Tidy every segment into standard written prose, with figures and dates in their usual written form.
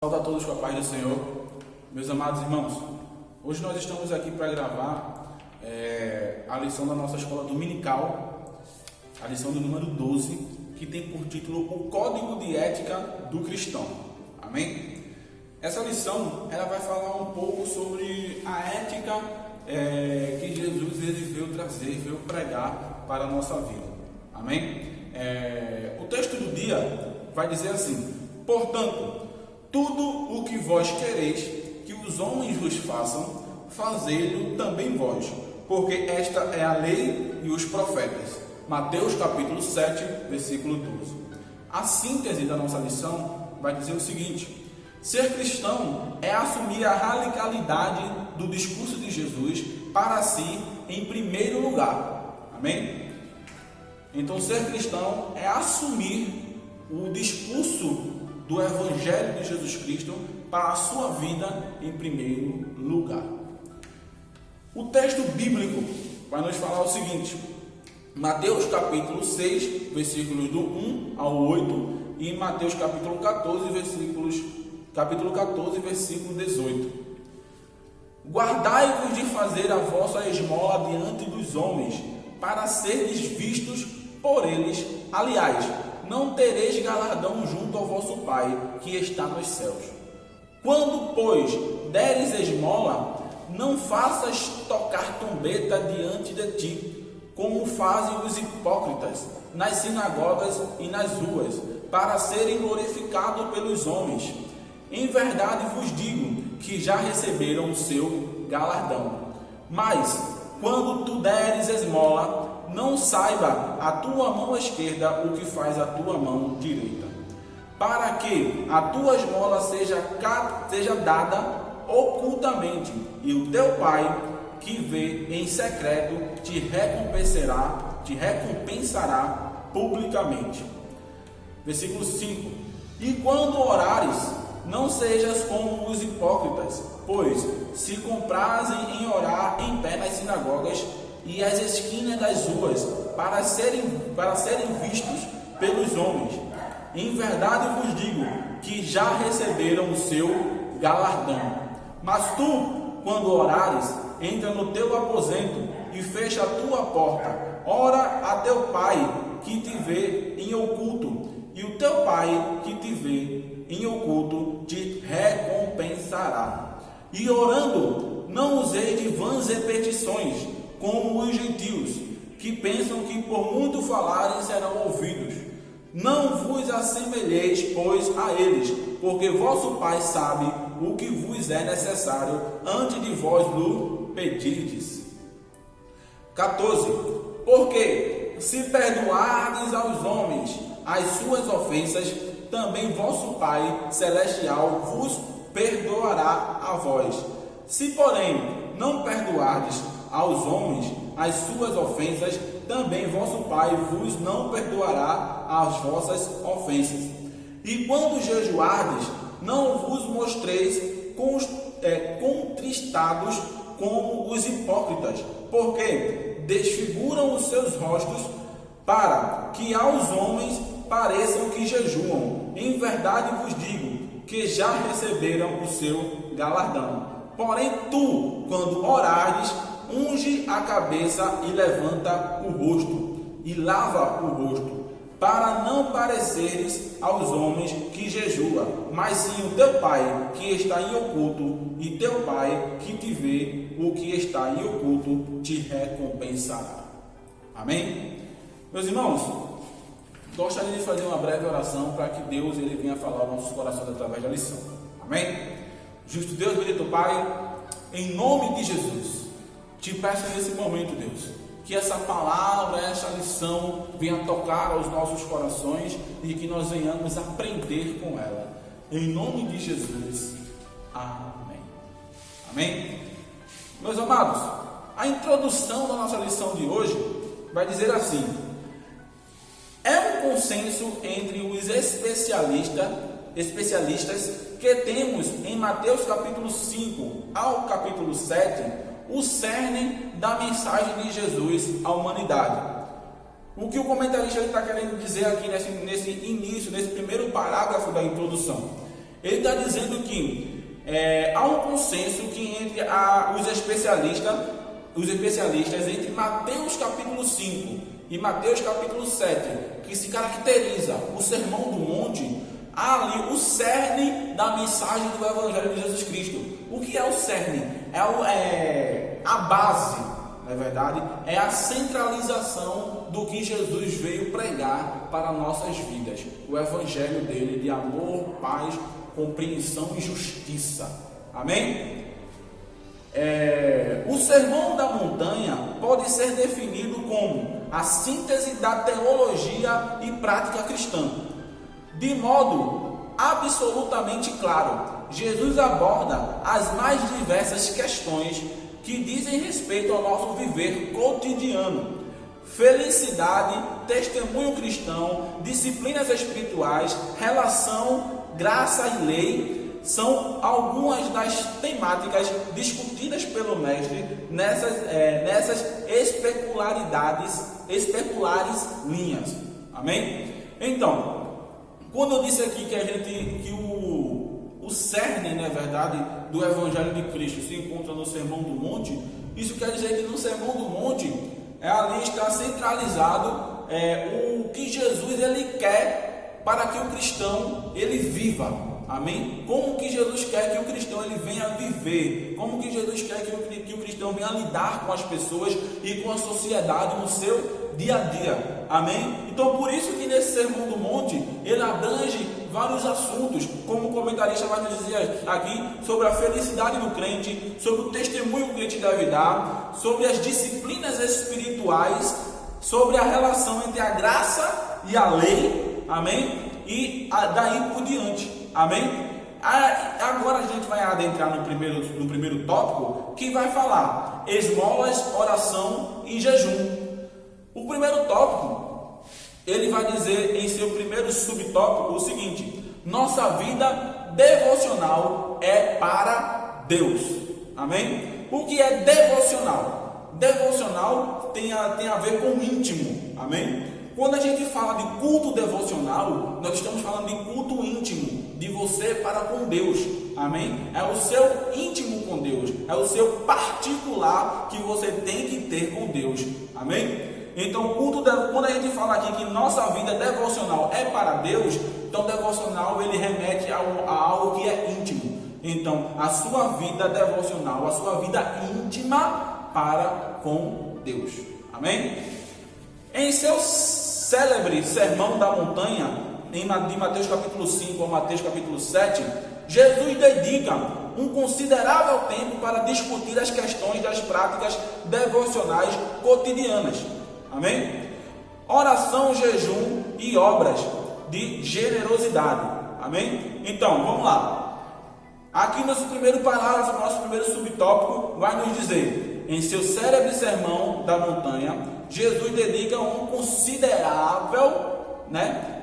Salve a todos com a paz do Senhor, meus amados irmãos. Hoje nós estamos aqui para gravar a lição da nossa escola dominical, a lição do número 12, que tem por título o Código de Ética do Cristão. Amém? Essa lição ela vai falar um pouco sobre a ética que Jesus veio trazer, veio pregar para a nossa vida. Amém? O texto do dia vai dizer assim: portanto, tudo o que vós quereis que os homens vos façam, fazei-lo também vós, porque esta é a lei e os profetas. Mateus capítulo 7, versículo 12. A síntese da nossa lição vai dizer o seguinte: ser cristão é assumir a radicalidade do discurso de Jesus para si em primeiro lugar. Amém? Então, ser cristão é assumir o discurso do Evangelho de Jesus Cristo para a sua vida em primeiro lugar. O texto bíblico vai nos falar o seguinte: Mateus capítulo 6, versículos do 1 ao 8, e Mateus capítulo 14, versículo 18. Guardai-vos de fazer a vossa esmola diante dos homens, para seres vistos por eles. Aliás, não tereis galardão junto ao vosso Pai, que está nos céus. Quando, pois, deres esmola, não faças tocar trombeta diante de ti, como fazem os hipócritas nas sinagogas e nas ruas, para serem glorificados pelos homens. Em verdade vos digo que já receberam o seu galardão. Mas, quando tu deres esmola, não saiba a tua mão esquerda o que faz a tua mão direita, para que a tua esmola seja dada ocultamente, e o teu Pai, que vê em secreto, te recompensará publicamente. Versículo 5: e quando orares, não sejas como os hipócritas, pois se comprazem em orar em pé nas sinagogas e às esquinas das ruas, para serem vistos pelos homens. Em verdade vos digo que já receberam o seu galardão. Mas tu, quando orares, entra no teu aposento e fecha a tua porta. Ora a teu Pai que te vê em oculto, e o teu Pai que te vê em oculto te recompensará. E orando, não useis de vãs repetições, como os gentios, que pensam que por muito falarem serão ouvidos. Não vos assemelheis, pois, a eles, porque vosso Pai sabe o que vos é necessário antes de vós o pedirdes. 14. Porque se perdoardes aos homens as suas ofensas, também vosso Pai celestial vos perdoará a vós. Se, porém, não perdoardes aos homens as suas ofensas, também vosso Pai vos não perdoará as vossas ofensas. E quando jejuardes, não vos mostreis contristados como os hipócritas, porque desfiguram os seus rostos, para que aos homens pareçam que jejuam. Em verdade vos digo que já receberam o seu galardão. Porém tu, quando orares, unge a cabeça e levanta o rosto, e lava o rosto, para não pareceres aos homens que jejua, mas sim o teu Pai que está em oculto, e teu Pai que te vê o que está em oculto te recompensará. Amém? Meus irmãos, gostaria de fazer uma breve oração para que Deus venha falar aos nossos corações através da lição. Amém? Justo Deus, bendito Pai, em nome de Jesus, te peço nesse momento, Deus, que essa palavra, essa lição venha tocar aos nossos corações e que nós venhamos aprender com ela. Em nome de Jesus. Amém. Amém? Meus amados, a introdução da nossa lição de hoje vai dizer assim: é um consenso entre os especialistas que temos em Mateus capítulo 5 ao capítulo 7 o cerne da mensagem de Jesus à humanidade. O que o comentarista está querendo dizer aqui nesse início, nesse primeiro parágrafo da introdução? Ele está dizendo que há um consenso que entre os especialistas entre Mateus capítulo 5 e Mateus capítulo 7, que se caracteriza o Sermão do Monte, há ali o cerne da mensagem do Evangelho de Jesus Cristo. O que é o cerne? É a base, na verdade, é a centralização do que Jesus veio pregar para nossas vidas. O Evangelho dele de amor, paz, compreensão e justiça. Amém? O Sermão da Montanha pode ser definido como a síntese da teologia e prática cristã. De modo absolutamente claro, Jesus aborda as mais diversas questões que dizem respeito ao nosso viver cotidiano. Felicidade, testemunho cristão, disciplinas espirituais, relação, graça e lei são algumas das temáticas discutidas pelo mestre nessas especulares linhas. Amém? Então, quando eu disse aqui que o cerne, na verdade, do Evangelho de Cristo se encontra no Sermão do Monte, isso quer dizer que no Sermão do Monte ali está centralizado o que Jesus ele quer para que o cristão ele viva. Amém? Como que Jesus quer que o cristão ele venha viver? Como que Jesus quer que o cristão venha lidar com as pessoas e com a sociedade no seu dia a dia? Amém? Então por isso que nesse Sermão do Monte ele abrange vários assuntos, como o comentarista vai nos dizer aqui, sobre a felicidade do crente, sobre o testemunho que o crente deve dar, sobre as disciplinas espirituais, sobre a relação entre a graça e a lei, amém? E daí por diante. Amém? Agora a gente vai adentrar no primeiro tópico, que vai falar esmolas, oração e jejum. O primeiro tópico, ele vai dizer em seu primeiro subtópico o seguinte: nossa vida devocional é para Deus. Amém? O que é devocional? Devocional tem a ver com o íntimo. Amém? Quando a gente fala de culto devocional, nós estamos falando de culto íntimo, de você para com Deus. Amém? É o seu íntimo com Deus, é o seu particular que você tem que ter com Deus. Amém? Então, quando a gente fala aqui que nossa vida devocional é para Deus, então devocional ele remete a algo que é íntimo. Então, a sua vida devocional, a sua vida íntima para com Deus. Amém? Em seu célebre Sermão da Montanha, de Mateus capítulo 5 a Mateus capítulo 7, Jesus dedica um considerável tempo para discutir as questões das práticas devocionais cotidianas. Amém? Oração, jejum e obras de generosidade. Amém? Então, vamos lá. Aqui nosso primeiro parágrafo, nosso primeiro subtópico vai nos dizer: em seu célebre Sermão da Montanha, Jesus dedica um considerável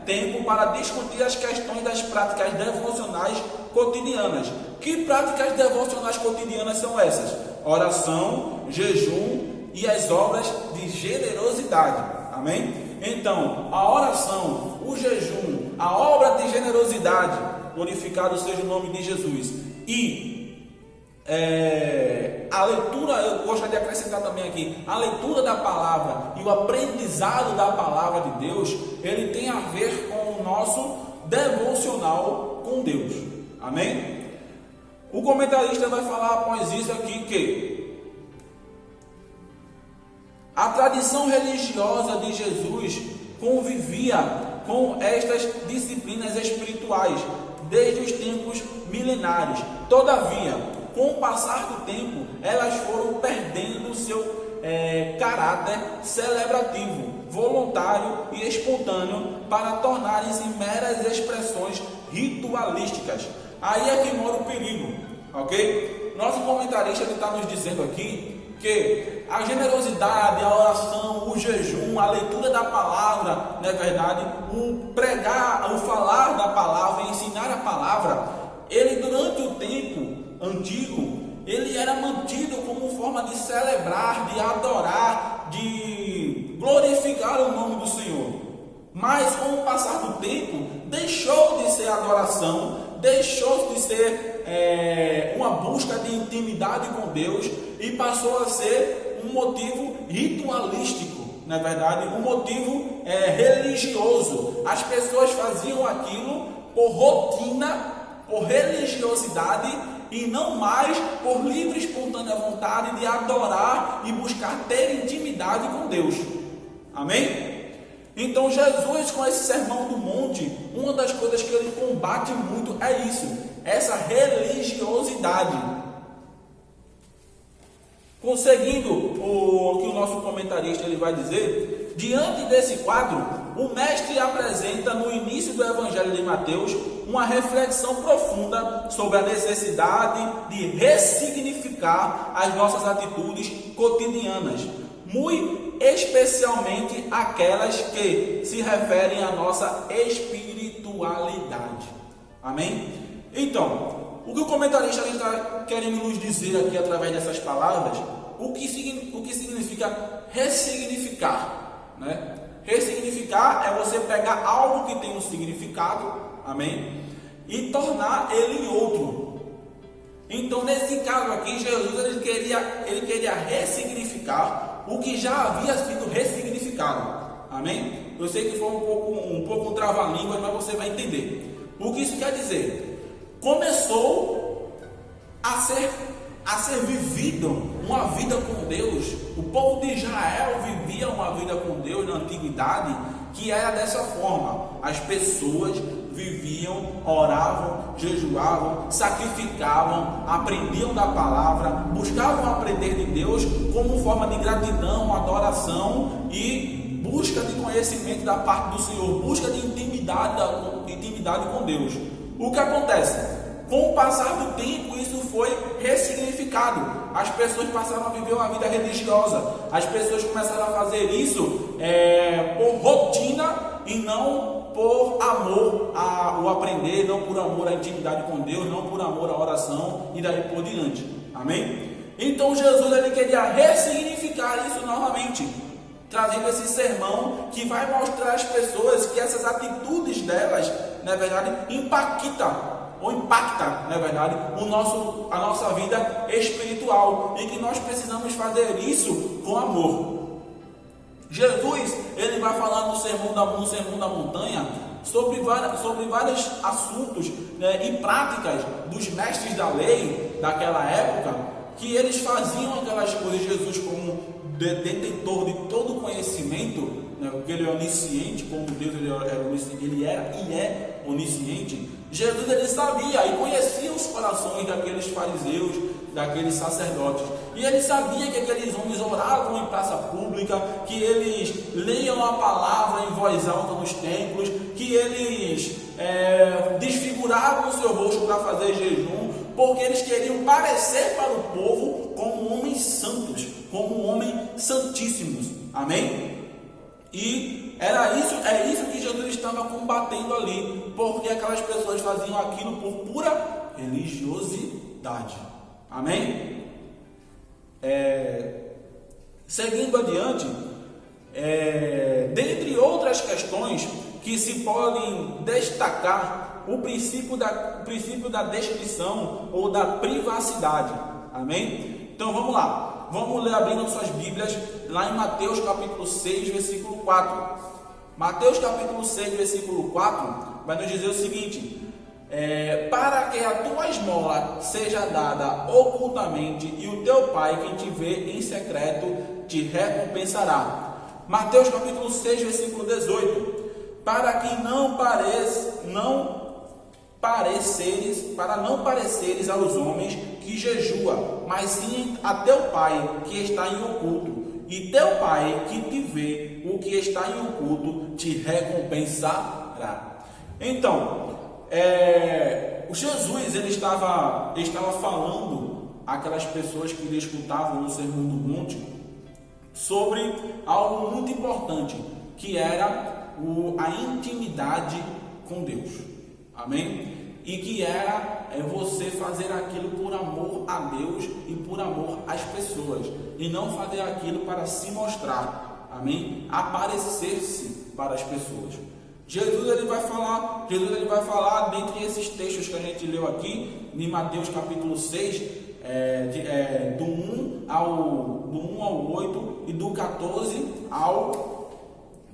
tempo para discutir as questões das práticas devocionais cotidianas. Que práticas devocionais cotidianas são essas? Oração, jejum e as obras de generosidade. Amém? Então, a oração, o jejum, a obra de generosidade, glorificado seja o nome de Jesus, e a leitura, eu gosto de acrescentar também aqui, a leitura da palavra e o aprendizado da palavra de Deus, ele tem a ver com o nosso devocional com Deus. Amém? O comentarista vai falar após isso aqui que a tradição religiosa de Jesus convivia com estas disciplinas espirituais desde os tempos milenários. Todavia, com o passar do tempo, elas foram perdendo o seu caráter celebrativo, voluntário e espontâneo para tornarem-se meras expressões ritualísticas. Aí é que mora o perigo, ok? Nosso comentarista está nos dizendo aqui que a generosidade, a oração, o jejum, a leitura da palavra, não é verdade? O pregar, o falar da palavra, ensinar a palavra, ele durante o tempo antigo, ele era mantido como forma de celebrar, de adorar, de glorificar o nome do Senhor. Mas com o passar do tempo, deixou de ser adoração, deixou de ser uma busca de intimidade com Deus e passou a ser um motivo ritualístico, na verdade, um motivo religioso. As pessoas faziam aquilo por rotina, por religiosidade e não mais por livre e espontânea vontade de adorar e buscar ter intimidade com Deus. Amém? Então Jesus, com esse sermão do monte, uma das coisas que ele combate muito é isso, essa religiosidade. Conseguindo o que o nosso comentarista ele vai dizer, diante desse quadro, o mestre apresenta no início do Evangelho de Mateus uma reflexão profunda sobre a necessidade de ressignificar as nossas atitudes cotidianas, muito especialmente aquelas que se referem à nossa espiritualidade. Amém? Então, o que o comentarista está querendo nos dizer aqui através dessas palavras, o que significa ressignificar, né? Ressignificar é você pegar algo que tem um significado, amém? E tornar ele em outro. Então, nesse caso aqui, Jesus ele queria ressignificar o que já havia sido ressignificado, amém? Eu sei que foi um pouco um trava-língua, mas você vai entender. O que isso quer dizer? Começou a ser vivido uma vida com Deus. O povo de Israel vivia uma vida com Deus na antiguidade, que era dessa forma. As pessoas viviam, oravam, jejuavam, sacrificavam, aprendiam da palavra, buscavam aprender de Deus como forma de gratidão, adoração e busca de conhecimento da parte do Senhor, busca de intimidade com Deus. O que acontece? Com o passar do tempo, isso foi ressignificado. As pessoas passaram a viver uma vida religiosa. As pessoas começaram a fazer isso por rotina e não por amor ao aprender, não por amor à intimidade com Deus, não por amor à oração e daí por diante. Amém? Então Jesus ele queria ressignificar isso novamente, trazendo esse sermão que vai mostrar às pessoas que essas atitudes delas, na verdade, impacta, na verdade, a nossa vida espiritual, e que nós precisamos fazer isso com amor. Jesus, ele vai falar no sermão da montanha sobre vários assuntos, né, e práticas dos mestres da lei daquela época, que eles faziam aquelas coisas. Jesus, como detentor de todo conhecimento, né, porque ele é onisciente, como Deus ele era e é onisciente. Jesus ele sabia e conhecia os corações daqueles fariseus, daqueles sacerdotes, e ele sabia que aqueles homens oravam em praça pública, que eles leiam a palavra em voz alta nos templos, que eles desfiguravam o seu rosto para fazer jejum, porque eles queriam parecer para o povo como homens santos, como homens santíssimos. Amém? E é isso que Jesus estava combatendo ali, porque aquelas pessoas faziam aquilo por pura religiosidade. Amém? Seguindo adiante, dentre outras questões que se podem destacar, o princípio da descrição ou da privacidade. Amém? Então vamos lá. Vamos ler abrindo suas Bíblias lá em Mateus capítulo 6, versículo 4. Mateus capítulo 6, versículo 4 vai nos dizer o seguinte: para que a tua esmola seja dada ocultamente, e o teu pai que te vê em secreto te recompensará. Mateus capítulo 6, versículo 18: para que não pareceres aos homens que jejua, mas sim a teu pai que está em oculto, e teu pai que te vê o que está em oculto te recompensará. Então, o Jesus ele estava falando àquelas pessoas que ele escutavam no Sermão do Monte sobre algo muito importante, que era a intimidade com Deus. Amém? E que era você fazer aquilo por amor a Deus e por amor às pessoas, e não fazer aquilo para se mostrar. Amém? Aparecer-se para as pessoas. Jesus ele vai falar dentre esses textos que a gente leu aqui, em Mateus capítulo 6, do 1 ao 8 e do 14 ao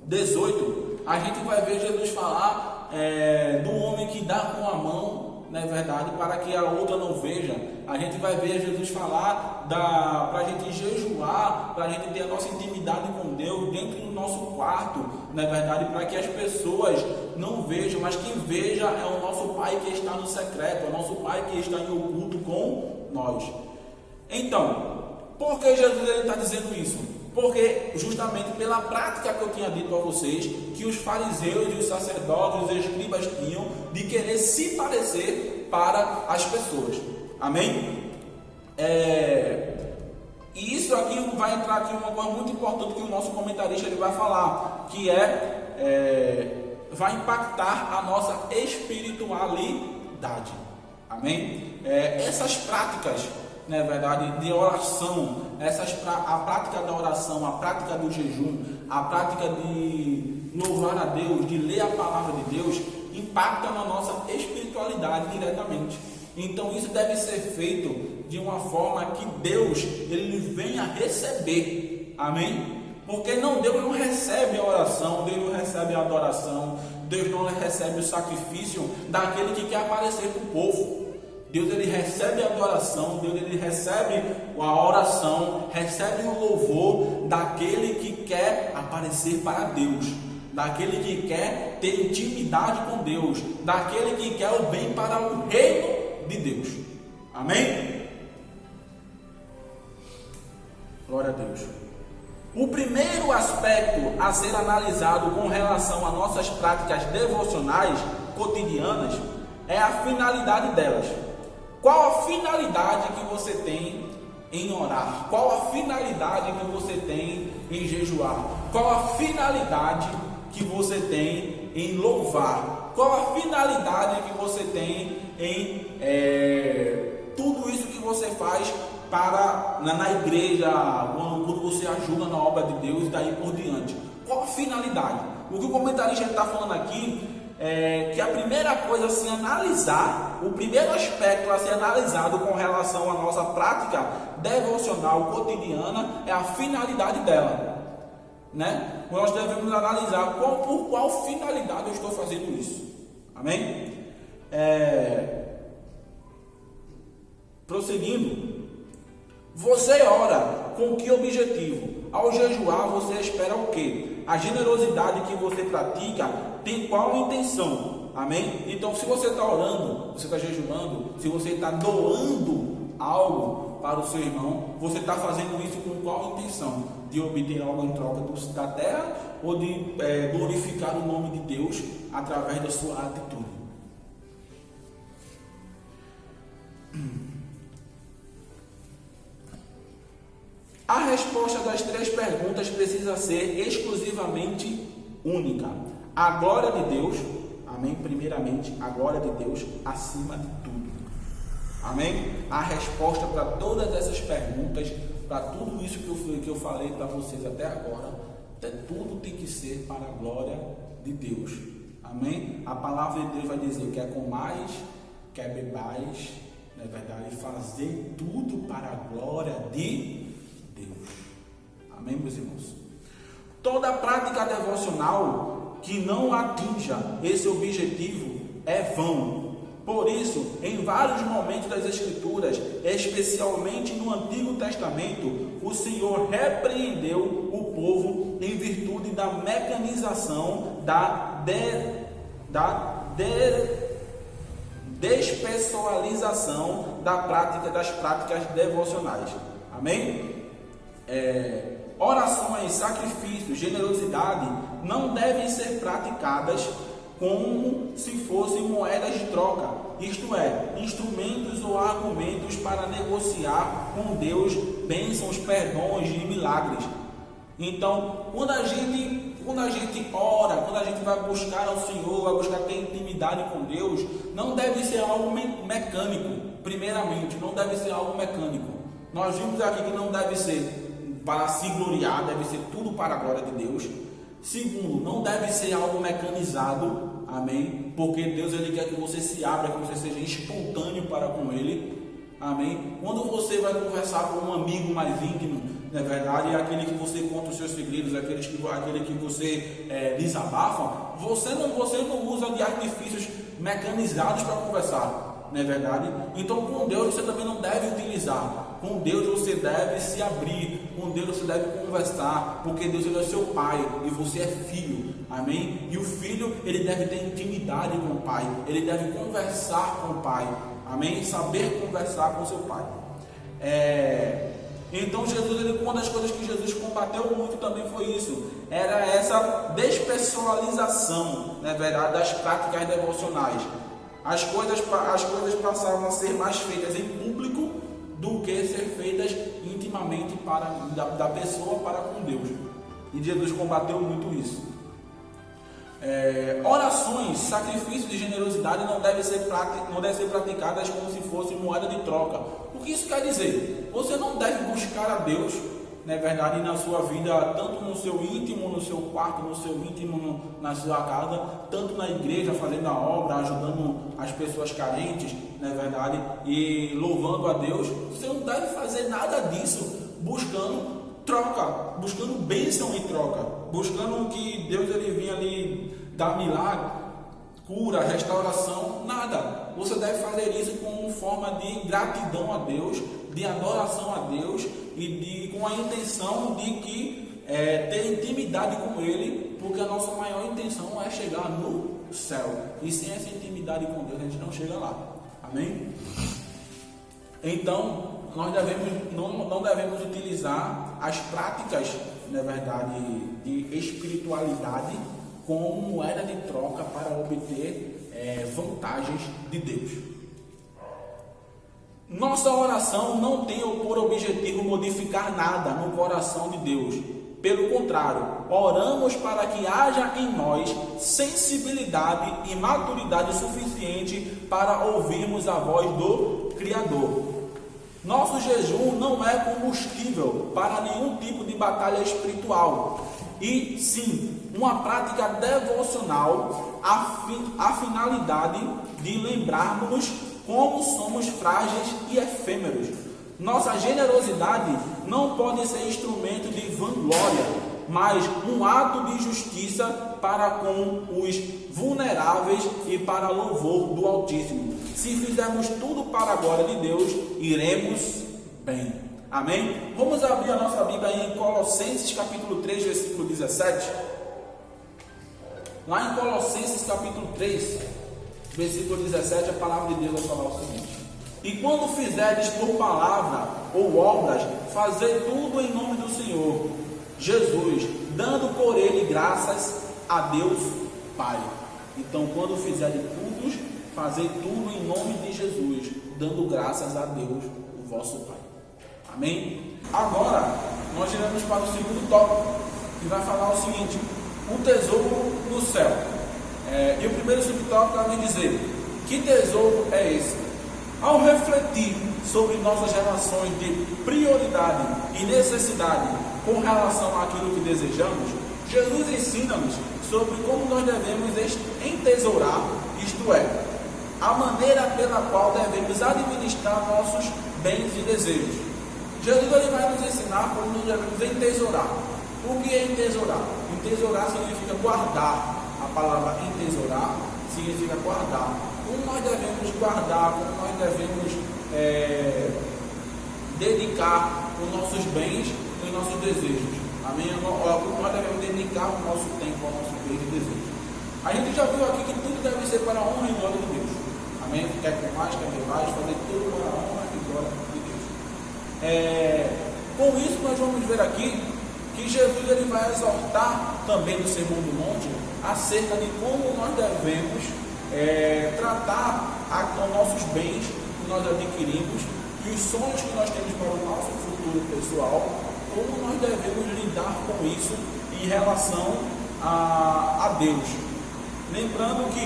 18. A gente vai ver Jesus falar do homem que dá com a mão, não é verdade, para que a outra não veja. A gente vai ver Jesus falar para a gente jejuar, para a gente ter a nossa intimidade com Deus dentro do nosso quarto, não é verdade, para que as pessoas não vejam, mas quem veja é o nosso Pai que está no secreto, é o nosso Pai que está em oculto com nós. Então, por que Jesus está dizendo isso? Porque justamente pela prática que eu tinha dito a vocês, que os fariseus e os sacerdotes, os escribas tinham de querer se parecer para as pessoas. Amém? E isso aqui vai entrar aqui uma coisa muito importante que o nosso comentarista ele vai falar, que vai impactar a nossa espiritualidade. Amém? Essas práticas, na verdade, de oração, a prática da oração, a prática do jejum, a prática de louvar a Deus, de ler a palavra de Deus, impacta na nossa espiritualidade diretamente. Então isso deve ser feito de uma forma que Deus ele venha receber. Amém? Porque Deus não recebe a oração, Deus não recebe a adoração, Deus não recebe o sacrifício daquele que quer aparecer para o povo. Deus ele recebe a adoração, Deus ele recebe a oração, recebe o louvor daquele que quer aparecer para Deus, daquele que quer ter intimidade com Deus, daquele que quer o bem para o reino de Deus. Amém? Glória a Deus. O primeiro aspecto a ser analisado com relação às nossas práticas devocionais cotidianas é a finalidade delas. Qual a finalidade que você tem em orar? Qual a finalidade que você tem em jejuar? Qual a finalidade que você tem em louvar? Qual a finalidade que você tem em tudo isso que você faz na igreja, quando você ajuda na obra de Deus e daí por diante? Qual a finalidade? O que o comentarista está falando aqui que a primeira coisa a se analisar, o primeiro aspecto a ser analisado com relação à nossa prática devocional cotidiana é a finalidade dela, né? Nós devemos analisar por qual finalidade eu estou fazendo isso. Amém? Prosseguindo, você ora com que objetivo? Ao jejuar você espera o quê? A generosidade que você pratica tem qual intenção? Amém? Então, se você está orando, você está jejuando, se você está doando algo para o seu irmão, você está fazendo isso com qual intenção? De obter algo em troca da terra ou de glorificar o nome de Deus através da sua atitude? A resposta das três perguntas precisa ser exclusivamente única. A glória de Deus, amém? Primeiramente, a glória de Deus acima de tudo. Amém? A resposta para todas essas perguntas, para tudo isso que eu falei para vocês até agora, tudo tem que ser para a glória de Deus. Amém? A palavra de Deus vai dizer: quer comais, quer bebais, na verdade, fazer tudo para a glória de Deus. Amém, meus irmãos? Toda prática devocional que não atinja esse objetivo é vão. Por isso, em vários momentos das Escrituras, especialmente no Antigo Testamento, o Senhor repreendeu o povo em virtude da mecanização, da despessoalização das práticas devocionais. Amém? Orações, sacrifícios, generosidade não devem ser praticadas como se fossem moedas de troca, isto é, instrumentos ou argumentos para negociar com Deus bênçãos, perdões e milagres. Então, quando a gente ora, quando a gente vai buscar ao Senhor, vai buscar ter intimidade com Deus, não deve ser algo mecânico. Primeiramente, não deve ser algo mecânico. Nós vimos aqui que não deve ser para se gloriar, deve ser tudo para a glória de Deus. Segundo, não deve ser algo mecanizado, amém? Porque Deus ele quer que você se abra, que você seja espontâneo para com Ele, amém? Quando você vai conversar com um amigo mais íntimo, na verdade, é aquele que você conta os seus segredos, aquele que você desabafa, você não usa de artifícios mecanizados para conversar, não é verdade? Então com Deus você também não deve utilizar, com Deus você deve se abrir, com Deus você deve conversar, porque Deus ele é seu pai e você é filho, amém? E o filho ele deve ter intimidade com o pai, ele deve conversar com o pai, amém? Saber conversar com seu pai. Então Jesus, uma das coisas que Jesus combateu muito também foi isso, era essa despessoalização, na verdade, das práticas devocionais. As coisas passavam a ser mais feitas em público do que ser feitas intimamente da pessoa para com Deus. E Jesus combateu muito isso. Orações, sacrifícios de generosidade não devem ser praticadas como se fosse moeda de troca. O que isso quer dizer? Você não deve buscar a Deus, na verdade, na sua vida, tanto no seu íntimo, no seu quarto, no seu íntimo, na sua casa, tanto na igreja, fazendo a obra, ajudando as pessoas carentes, na verdade, e louvando a Deus. Você não deve fazer nada disso buscando troca, buscando bênção em troca, buscando que Deus ele vinha ali dar milagre, cura, restauração, nada. Você deve fazer isso como forma de gratidão a Deus, de adoração a Deus e com a intenção de ter intimidade com Ele, porque a nossa maior intenção é chegar no céu, e sem essa intimidade com Deus a gente não chega lá, amém? Então nós não devemos utilizar as práticas, na verdade, de espiritualidade como moeda de troca para obter vantagens de Deus. Nossa oração não tem por objetivo modificar nada no coração de Deus. Pelo contrário, oramos para que haja em nós sensibilidade e maturidade suficiente para ouvirmos a voz do Criador. Nosso jejum não é combustível para nenhum tipo de batalha espiritual, e sim uma prática devocional a finalidade de lembrarmos como somos frágeis e efêmeros. Nossa generosidade não pode ser instrumento de vanglória, mas um ato de justiça para com os vulneráveis e para louvor do Altíssimo. Se fizermos tudo para a glória de Deus, iremos bem. Amém? Vamos abrir a nossa Bíblia em Colossenses capítulo 3, versículo 17. Lá em Colossenses capítulo 3, versículo 17, a palavra de Deus vai falar o seguinte: e quando fizerdes por palavra ou obras, fazei tudo em nome do Senhor Jesus, dando por ele graças a Deus Pai. Então, quando fizerdes tudo, fazei tudo em nome de Jesus, dando graças a Deus, o vosso Pai. Amém? Agora, nós iremos para o segundo tópico, que vai falar o seguinte: o tesouro no céu. E o primeiro subtópico vai dizer: que tesouro é esse? Ao refletir sobre nossas relações de prioridade e necessidade com relação àquilo que desejamos, Jesus ensina-nos sobre como nós devemos entesourar, isto é, a maneira pela qual devemos administrar nossos bens e desejos. Jesus ele vai nos ensinar como nós devemos entesourar. O que é entesourar? Entesourar significa guardar. A palavra entesourar significa guardar. Como nós devemos guardar, como nós devemos dedicar os nossos bens e os nossos desejos. Amém? Como nós devemos dedicar o nosso tempo aos nossos bens e desejos. A gente já viu aqui que tudo deve ser para a honra e glória de Deus. Amém? Quer com mais, quer com mais, fazer tudo para a honra e glória de Deus. Com isso nós vamos ver aqui que Jesus ele vai exortar também no Sermão do Monte acerca de como nós devemos tratar os nossos bens que nós adquirimos e os sonhos que nós temos para o nosso futuro pessoal, como nós devemos lidar com isso em relação a Deus. Lembrando que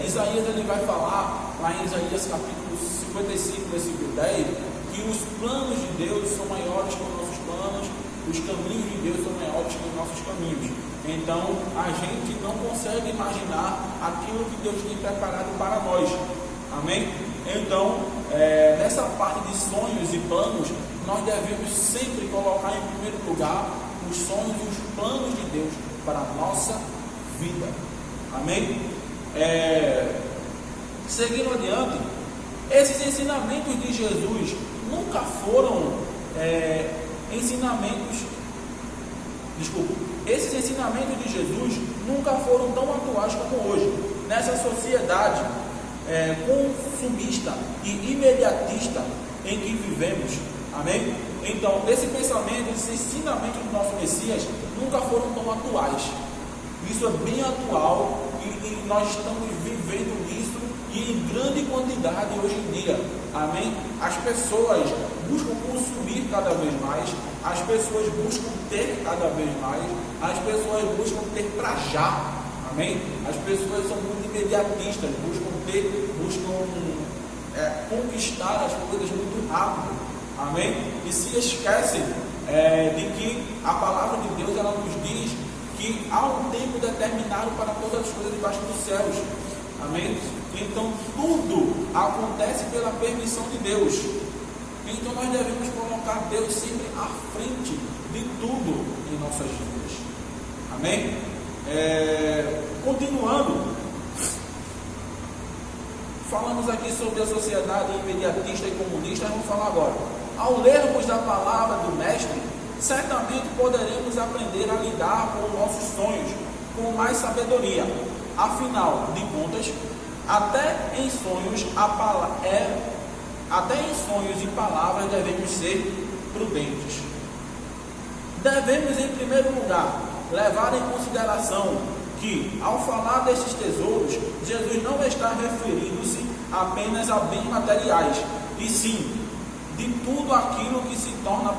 Isaías ele vai falar lá em Isaías capítulo 55, versículo 10, que os planos de Deus são maiores que os nossos planos os caminhos de Deus são maiores que os nossos caminhos. Então, a gente não consegue imaginar aquilo que Deus tem preparado para nós. Amém? Então, nessa parte de sonhos e planos, nós devemos sempre colocar em primeiro lugar os sonhos e os planos de Deus para a nossa vida. Amém? Seguindo adiante, esses ensinamentos de Jesus nunca foram esses ensinamentos de Jesus nunca foram tão atuais como hoje, nessa sociedade consumista e imediatista em que vivemos. Amém? Então, esse pensamento, esse ensinamento do nosso Messias nunca foram tão atuais. Isso é bem atual e nós estamos vivendo isso e em grande quantidade hoje em dia. Amém? As pessoas buscam consumir cada vez mais, as pessoas buscam ter cada vez mais, as pessoas buscam ter para já. Amém? As pessoas são muito imediatistas, buscam conquistar as coisas muito rápido. Amém? E se esquecem de que a palavra de Deus ela nos diz que há um tempo determinado para todas as coisas debaixo dos céus. Amém? Então tudo acontece pela permissão de Deus. Então nós devemos colocar Deus sempre à frente de tudo em nossas vidas. Amém? Continuando, falamos aqui sobre a sociedade imediatista e comunista. Vamos falar agora. Ao lermos da palavra do Mestre, certamente poderemos aprender a lidar com os nossos sonhos com mais sabedoria. Afinal de contas, até em sonhos e palavras devemos ser prudentes. Devemos, em primeiro lugar, levar em consideração que, ao falar desses tesouros, Jesus não está referindo-se apenas a bens materiais, e sim de tudo aquilo que se torna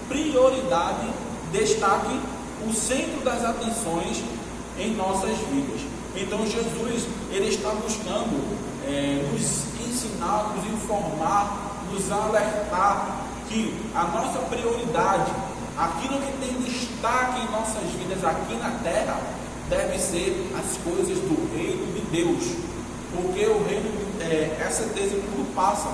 prioridade, destaque, o centro das atenções em nossas vidas. Então Jesus, ele está buscando nos ensinar, nos informar, nos alertar que a nossa prioridade, aquilo que tem destaque em nossas vidas aqui na terra, deve ser as coisas do reino de Deus, porque o reino é certeza que tudo passa,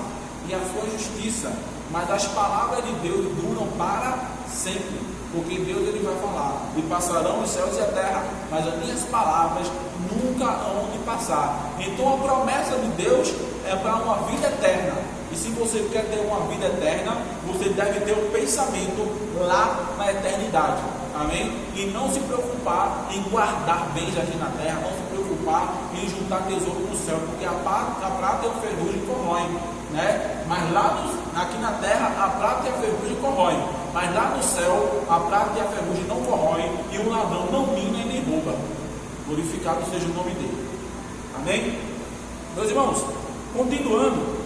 e a sua justiça, mas as palavras de Deus duram para sempre, porque Deus ele vai falar, e passarão os céus e a terra, mas as minhas palavras nunca hão de passar. Então a promessa de Deus é para uma vida eterna, e se você quer ter uma vida eterna, você deve ter um pensamento lá na eternidade. Amém? E não se preocupar em guardar bens aqui na terra, não se preocupar em juntar tesouro no céu, porque a prata e o ferrugem corroem, né? Mas aqui na terra a prata e a ferrugem corroem, mas lá no céu a prata e a ferrugem não corroem, e o ladrão não mina e nem rouba. Glorificado seja o nome dele. Amém? Meus irmãos, continuando.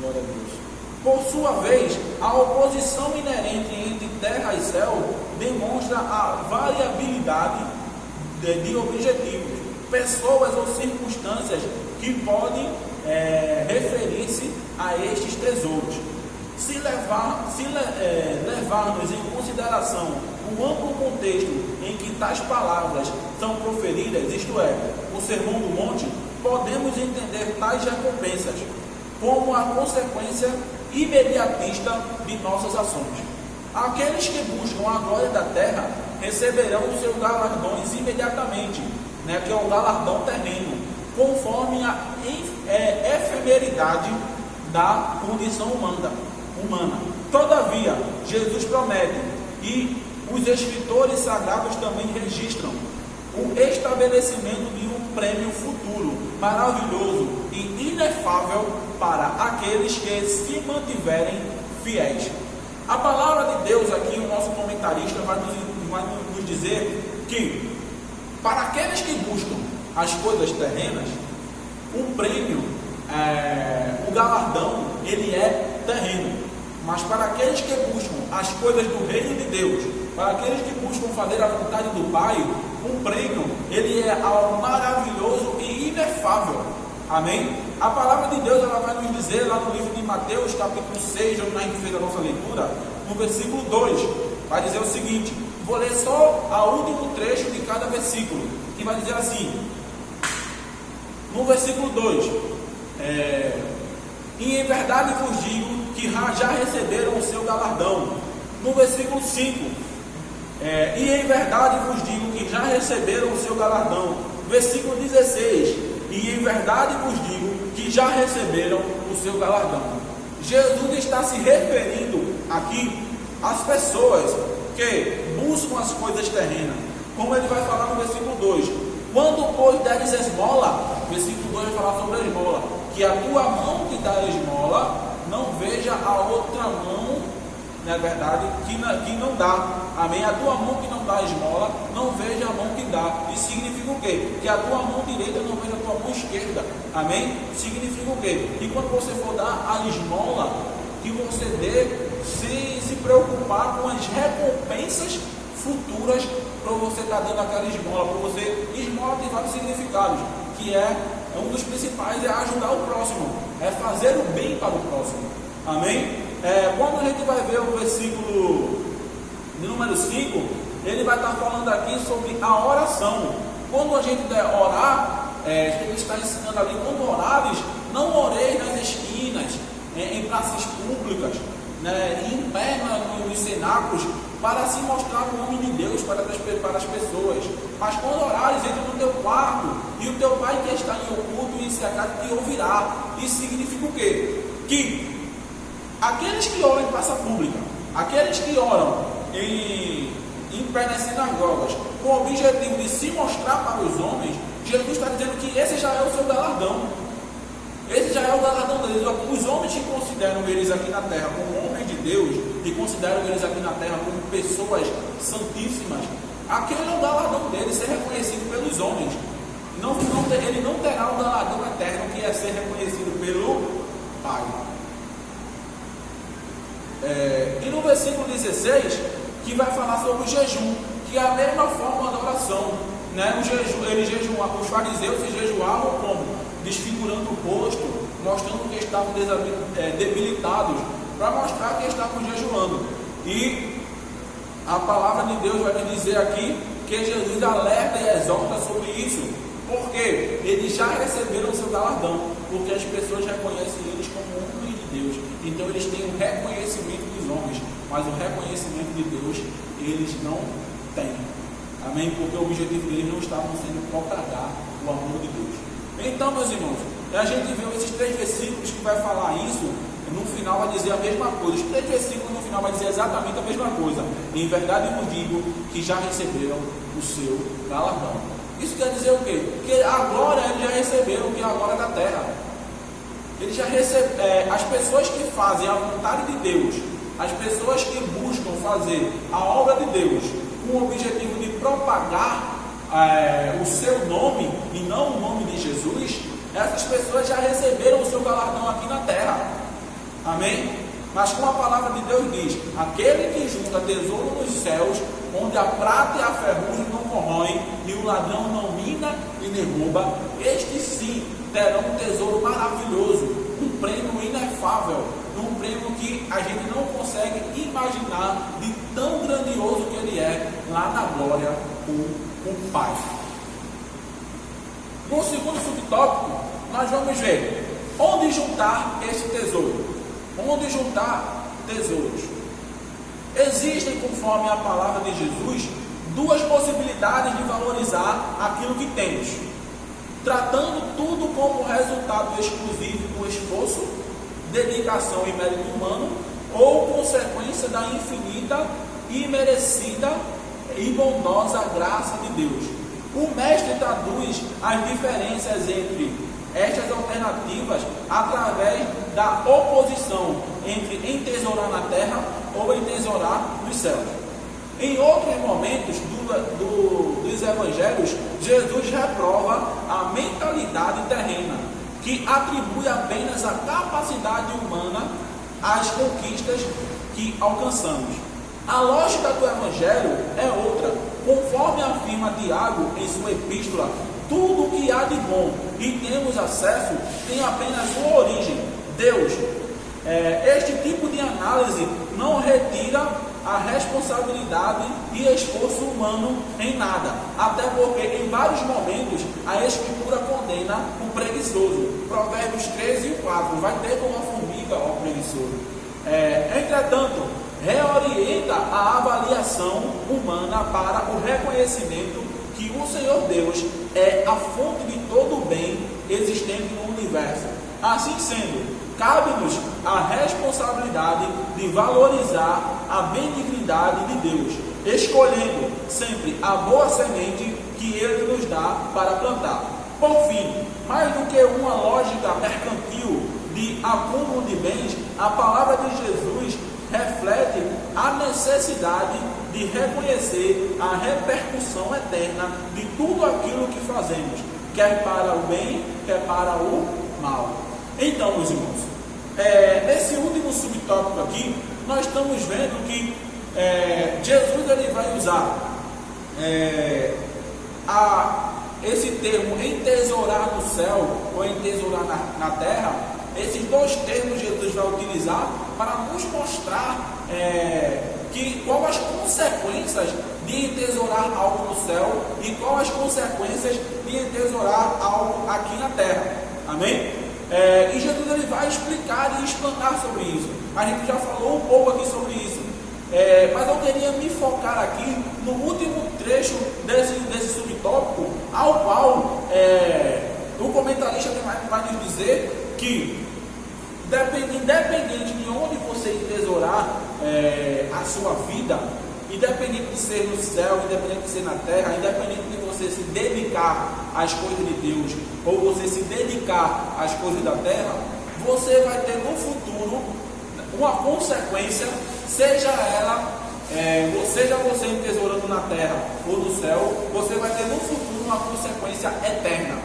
Glória a Deus. Por sua vez, a oposição inerente entre terra e céu demonstra a variabilidade de objetivos, pessoas ou circunstâncias que podem referir-se a estes tesouros. Se levarmos em consideração o amplo contexto em que tais palavras são proferidas, isto é, o Sermão do Monte, podemos entender tais recompensas como a consequência imediatista de nossas ações. Aqueles que buscam a glória da terra receberão os seus galardões imediatamente, né, que é o galardão terreno, conforme a efemeridade da condição humana. Todavia, Jesus promete, e os escritores sagrados também registram, o estabelecimento de um prêmio futuro, maravilhoso e inefável para aqueles que se mantiverem fiéis. A palavra de Deus aqui, o nosso comentarista vai nos dizer que, para aqueles que buscam as coisas terrenas, o prêmio, o galardão, ele é terreno. Mas para aqueles que buscam as coisas do reino de Deus, para aqueles que buscam fazer a vontade do Pai, o prêmio, ele é algo maravilhoso e inefável. Amém? A palavra de Deus ela vai nos dizer lá no livro de Mateus, capítulo 6, onde a gente fez a nossa leitura, no versículo 2, vai dizer o seguinte, vou ler só o último trecho de cada versículo, que vai dizer assim, no versículo 2, e em verdade vos digo que já receberam o seu galardão. No versículo 5, e em verdade vos digo que já receberam o seu galardão. Versículo 16, e em verdade vos digo que já receberam o seu galardão. Jesus está se referindo aqui às pessoas que buscam as coisas terrenas, como ele vai falar no versículo 2, quando pois deres esmola, versículo 2 vai falar sobre a esmola, que a tua mão que dá a esmola, não veja a outra mão, na verdade, que não dá, amém? A tua mão que não dá a esmola, não veja a mão que dá. Isso significa o quê? Que a tua mão direita não veja a tua mão esquerda, amém? Significa o quê? E quando você for dar a esmola, que você dê se preocupar com as recompensas futuras para você estar dando aquela esmola. Para você, esmola tem vários significados, que um dos principais é ajudar o próximo, é fazer o bem para o próximo, amém? Quando a gente vai ver o versículo número 5, ele vai estar falando aqui sobre a oração. Quando a gente der orar, ele está ensinando ali, quando orares, não oreis nas esquinas, em praças públicas, em pé nos cenáculos, para se mostrar o nome de Deus para as pessoas. Mas quando orares, entra no teu quarto, e o teu pai que está em oculto em secreto te ouvirá. Isso significa o quê? Que aqueles que oram em praça pública, aqueles que oram em pé nas sinagogas, com o objetivo de se mostrar para os homens, Jesus está dizendo que esse já é o seu galardão. Esse já é o galardão deles. Os homens que consideram eles aqui na terra como homens de Deus, e consideram eles aqui na terra como pessoas santíssimas, aquele é o galardão deles, ser reconhecido pelos homens. Ele não terá o galardão eterno, que é ser reconhecido pelo Pai. E no versículo 16, que vai falar sobre o jejum, que é a mesma forma da oração, O jejum, os fariseus se jejuavam como? Desfigurando o rosto, mostrando que estavam debilitados, para mostrar que estavam jejuando. E a palavra de Deus vai nos dizer aqui que Jesus alerta e exorta sobre isso, porque eles já receberam o seu galardão, porque as pessoas reconhecem eles como homens de Deus. Então eles têm o reconhecimento dos homens, mas o reconhecimento de Deus eles não têm. Amém? Porque o objetivo deles não estava sendo propagar o amor de Deus. Então, meus irmãos, a gente viu esses 3 versículos que vai falar isso, no final vai dizer a mesma coisa. Os 3 versículos no final vai dizer exatamente a mesma coisa. Em verdade eu vos digo que já receberam o seu galardão. Isso quer dizer o quê? Que a glória eles já receberam, que é a glória da terra. Eles já as pessoas que fazem a vontade de Deus, as pessoas que buscam fazer a obra de Deus com o objetivo de propagar o seu nome e não o nome de Jesus, essas pessoas já receberam o seu galardão aqui na terra. Amém? Mas como a palavra de Deus diz, aquele que junta tesouro nos céus, onde a prata e a ferrugem não corroem e o ladrão não mina e nem rouba, estes sim terão um tesouro maravilhoso, um prêmio inefável, um prêmio que a gente não consegue imaginar de tão grandioso que ele é lá na glória com o Pai. No segundo subtópico, nós vamos ver onde juntar esse tesouro. Onde juntar tesouros. Existem, conforme a palavra de Jesus, 2 possibilidades de valorizar aquilo que temos, tratando tudo como resultado exclusivo do esforço, dedicação e mérito humano, ou consequência da infinita, imerecida e bondosa graça de Deus. O mestre traduz as diferenças entre estas alternativas através da oposição entre entesourar na terra ou entesourar nos céus. Em outros momentos dos evangelhos, Jesus reprova a mentalidade terrena, que atribui apenas a capacidade humana às conquistas que alcançamos. A lógica do evangelho é outra. Conforme afirma Tiago em sua epístola, Tudo que há de bom e temos acesso tem apenas uma origem: Deus. Este tipo de análise não retira a responsabilidade e esforço humano em nada, até porque em vários momentos a Escritura condena o preguiçoso. Provérbios 13:4, vai ter como a formiga o preguiçoso. Entretanto, reorienta a avaliação humana para o reconhecimento que o Senhor Deus é a fonte de todo o bem existente no universo. Assim sendo, cabe-nos a responsabilidade de valorizar a benignidade de Deus, escolhendo sempre a boa semente que Ele nos dá para plantar. Por fim, mais do que uma lógica mercantil de acúmulo de bens, a palavra de Jesus reflete a necessidade de reconhecer a repercussão eterna de tudo aquilo que fazemos, quer para o bem, quer para o mal. Então, meus irmãos, nesse último subtópico aqui, nós estamos vendo que Jesus ele vai usar esse termo entesourar no céu ou entesourar na terra. Esses dois termos Jesus vai utilizar para nos mostrar quais as consequências de entesourar algo no céu e quais as consequências de entesourar algo aqui na terra. Amém? E Jesus ele vai explicar e explanar sobre isso. A gente já falou um pouco aqui sobre isso. Mas eu queria me focar aqui no último trecho desse subtópico, ao qual o comentarista vai nos dizer que, independente de onde você entesourar a sua vida, independente de ser no céu, independente de ser na terra, independente de você se dedicar às coisas de Deus ou você se dedicar às coisas da terra, você vai ter no futuro uma consequência, seja você entesourando na terra ou no céu, você vai ter no futuro uma consequência eterna,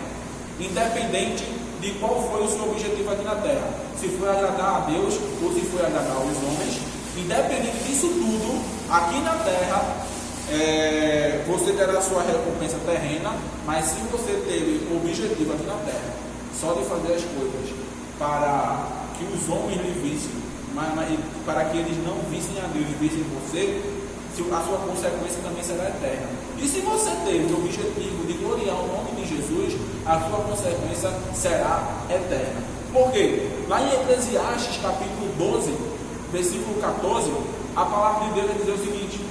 independente de qual foi o seu objetivo aqui na terra, se foi agradar a Deus ou se foi agradar aos homens. Independente disso tudo, aqui na terra você terá sua recompensa terrena, mas se você teve o objetivo aqui na terra só de fazer as coisas para que os homens lhe vissem, para que eles não vissem a Deus e vissem você, a sua consequência também será eterna. E se você teve o objetivo de gloriar o nome de Jesus, a sua consequência será eterna. Por quê? Lá em Eclesiastes capítulo 12, versículo 14, a palavra de Deus vai dizer o seguinte: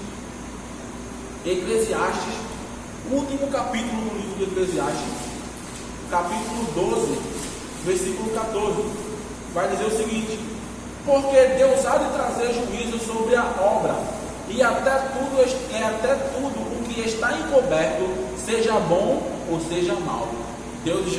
Eclesiastes, último capítulo do livro de Eclesiastes, capítulo 12, versículo 14, vai dizer o seguinte: porque Deus há de trazer juízo sobre a obra, e até tudo o que está encoberto, seja bom ou seja mal. Deus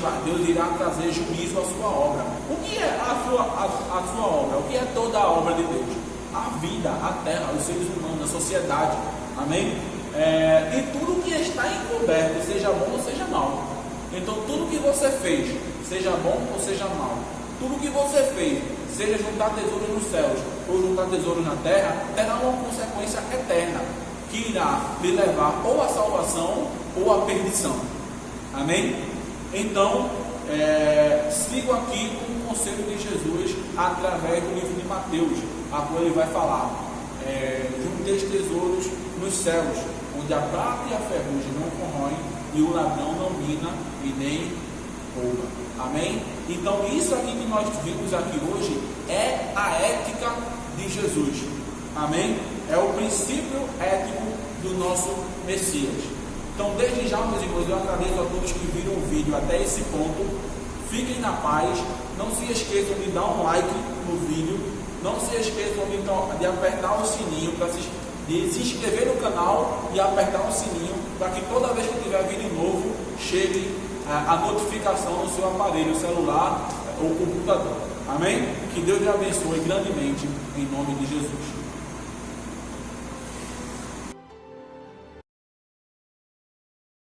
irá trazer juízo à sua obra. O que é a sua obra? O que é toda a obra de Deus? A vida, a terra, os seres humanos, a sociedade. Amém? E tudo que está encoberto, seja bom ou seja mal. Então tudo que você fez, seja bom ou seja mal, tudo que você fez, seja juntar tesouros nos céus ou juntar tesouros na terra, terá uma consequência eterna, que irá lhe levar ou à salvação ou à perdição. Amém? Então, sigo aqui o conselho de Jesus através do livro de Mateus, a qual ele vai falar: junteis tesouros nos céus, onde a prata e a ferrugem não corroem e o ladrão não mina e nem rouba. Amém? Então isso aqui que nós vimos aqui hoje é a ética de Jesus. Amém? É o princípio ético do nosso Messias. Então, desde já, meus irmãos, eu agradeço a todos que viram o vídeo até esse ponto. Fiquem na paz. Não se esqueçam de dar um like no vídeo. Não se esqueçam de apertar o sininho, de se inscrever no canal e apertar o sininho, para que toda vez que tiver vídeo novo, chegue a notificação no seu aparelho celular ou computador. Amém? Que Deus lhe abençoe grandemente, em nome de Jesus.